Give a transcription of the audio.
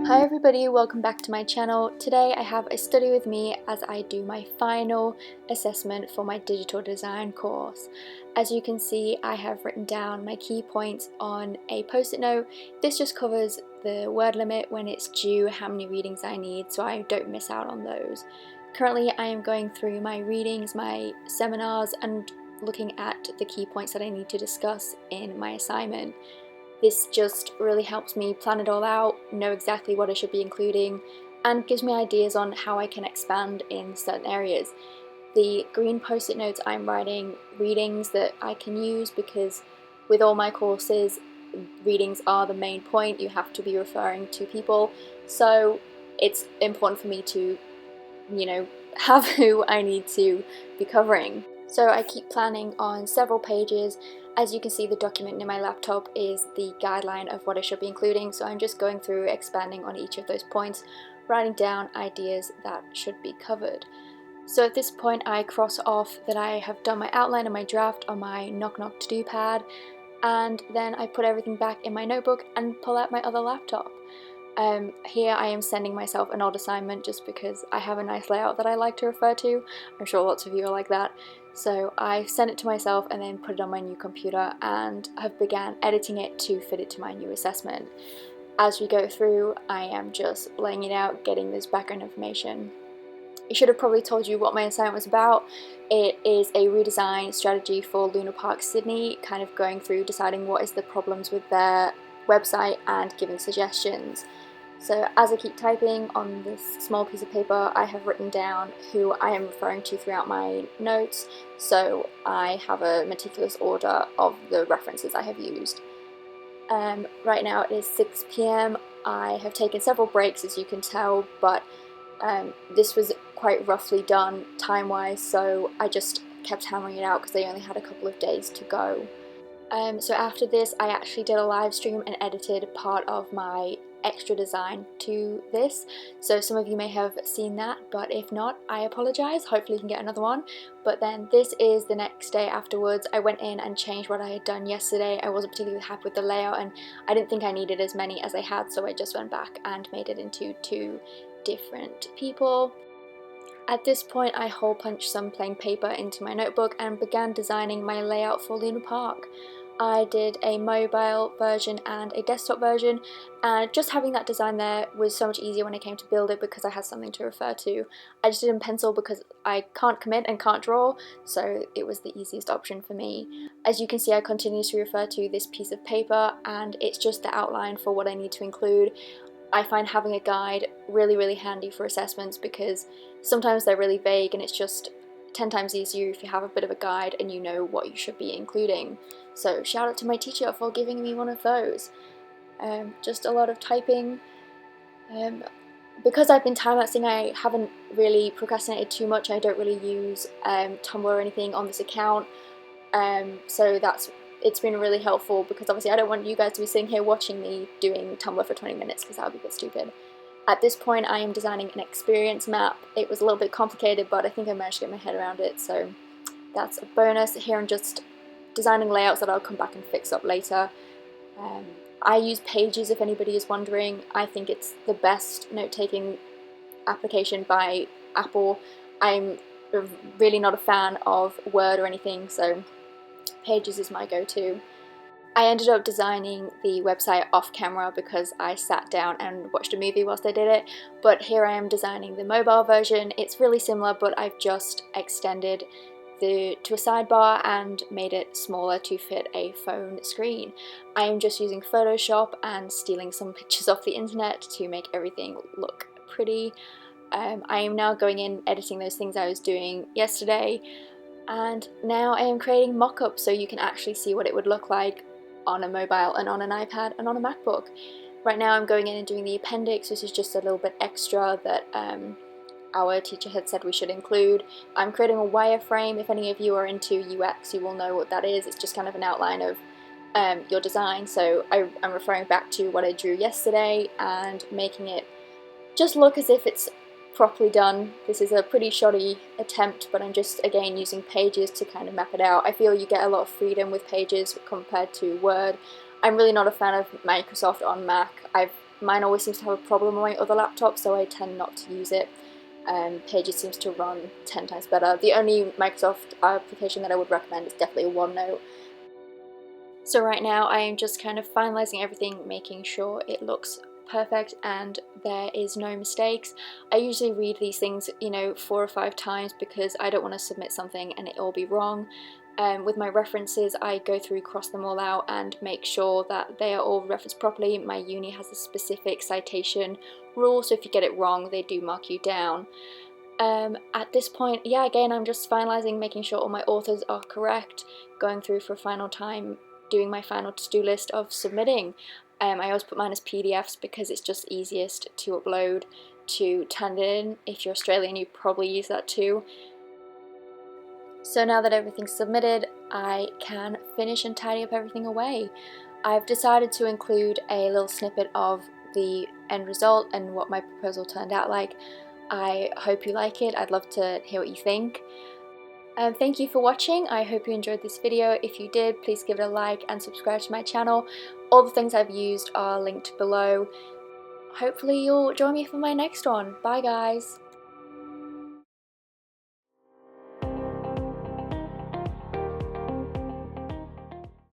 Hi everybody, welcome back to my channel. Today I have a study with me as I do my final assessment for my digital design course. As you can see, I have written down my key points on a post-it note. This just covers the word limit, when it's due, how many readings I need, so I don't miss out on those. Currently I am going through my readings, my seminars, and looking at the key points that I need to discuss in my assignment. This just really helps me plan it all out, know exactly what I should be including, and gives me ideas on how I can expand in certain areas. The green post-it notes, I'm writing readings that I can use, because with all my courses, readings are the main point. You have to be referring to people, so it's important for me to, have who I need to be covering. So I keep planning on several pages. As you can see, the document in my laptop is the guideline of what I should be including, so I'm just going through, expanding on each of those points, writing down ideas that should be covered. So at this point I cross off that I have done my outline and my draft on my knock knock to-do pad, and then I put everything back in my notebook and pull out my other laptop. Here I am sending myself an old assignment just because I have a nice layout that I like to refer to. I'm sure lots of you are like that. So I sent it to myself and then put it on my new computer and have began editing it to fit it to my new assessment. As we go through, I am just laying it out, getting this background information. I should have probably told you what my assignment was about. It is a redesign strategy for Luna Park Sydney, kind of going through deciding what is the problems with their website and giving suggestions. So as I keep typing on this small piece of paper, I have written down who I am referring to throughout my notes, so I have a meticulous order of the references I have used. Right now it is 6 p.m. I have taken several breaks, as you can tell, but this was quite roughly done time-wise, so I just kept hammering it out because I only had a couple of days to go. So after this, I actually did a live stream and edited part of my extra design to this, so some of you may have seen that, but if not, I apologise. Hopefully you can get another one. But then this is the next day afterwards. I went in and changed what I had done yesterday. I wasn't particularly happy with the layout and I didn't think I needed as many as I had, so I just went back and made it into 2 different people. At this point I hole punched some plain paper into my notebook and began designing my layout for Luna Park. I did a mobile version and a desktop version, and just having that design there was so much easier when I came to build it because I had something to refer to. I just did in pencil because I can't commit and can't draw, so it was the easiest option for me. As you can see, I continuously refer to this piece of paper and it's just the outline for what I need to include. I find having a guide really handy for assessments because sometimes they're really vague, and it's just 10 times easier if you have a bit of a guide and you know what you should be including. So shout out to my teacher for giving me one of those. Just a lot of typing. Because I've been time-lapsing, I haven't really procrastinated too much. I don't really use Tumblr or anything on this account, so it's been really helpful, because obviously I don't want you guys to be sitting here watching me doing Tumblr for 20 minutes because that would be a bit stupid. At this point I am designing an experience map. It was a little bit complicated, but I think I managed to get my head around it, so that's a bonus. Here I'm just designing layouts that I'll come back and fix up later. I use Pages, if anybody is wondering. I think it's the best note-taking application by Apple. I'm really not a fan of Word or anything, so Pages is my go-to. I ended up designing the website off camera because I sat down and watched a movie whilst I did it, but here I am designing the mobile version. It's really similar, but I've just extended to a sidebar and made it smaller to fit a phone screen. I am just using Photoshop and stealing some pictures off the internet to make everything look pretty. I am now going in, editing those things I was doing yesterday, and now I am creating mock-ups so you can actually see what it would look like on a mobile and on an iPad and on a MacBook. Right now I'm going in and doing the appendix, which is just a little bit extra that our teacher had said we should include. I'm creating a wireframe. If any of you are into UX, you will know what that is. It's just kind of an outline of your design, so I'm referring back to what I drew yesterday and making it just look as if it's properly done. This is a pretty shoddy attempt, but I'm just again using Pages to kind of map it out. I feel you get a lot of freedom with Pages compared to Word. I'm really not a fan of Microsoft on Mac. I've mine always seems to have a problem on my other laptop, so I tend not to use it. Pages seems to run 10 times better. The only Microsoft application that I would recommend is definitely OneNote. So right now I am just kind of finalizing everything, making sure it looks perfect and there is no mistakes. I usually read these things, you know, 4 or 5 times because I don't want to submit something and it all be wrong. With my references, I go through, cross them all out and make sure that they are all referenced properly. My uni has a specific citation rule, so if you get it wrong, they do mark you down. At this point, yeah, again, I'm just finalizing, making sure all my authors are correct, going through for a final time, doing my final to-do list of submitting. I always put mine as PDFs because it's just easiest to upload to turn it in. If you're Australian, you probably use that too. So now that everything's submitted, I can finish and tidy up everything away. I've decided to include a little snippet of the end result and what my proposal turned out like. I hope you like it. I'd love to hear what you think. Thank you for watching. I hope you enjoyed this video. If you did, please give it a like and subscribe to my channel. All the things I've used are linked below. Hopefully you'll join me for my next one. Bye guys!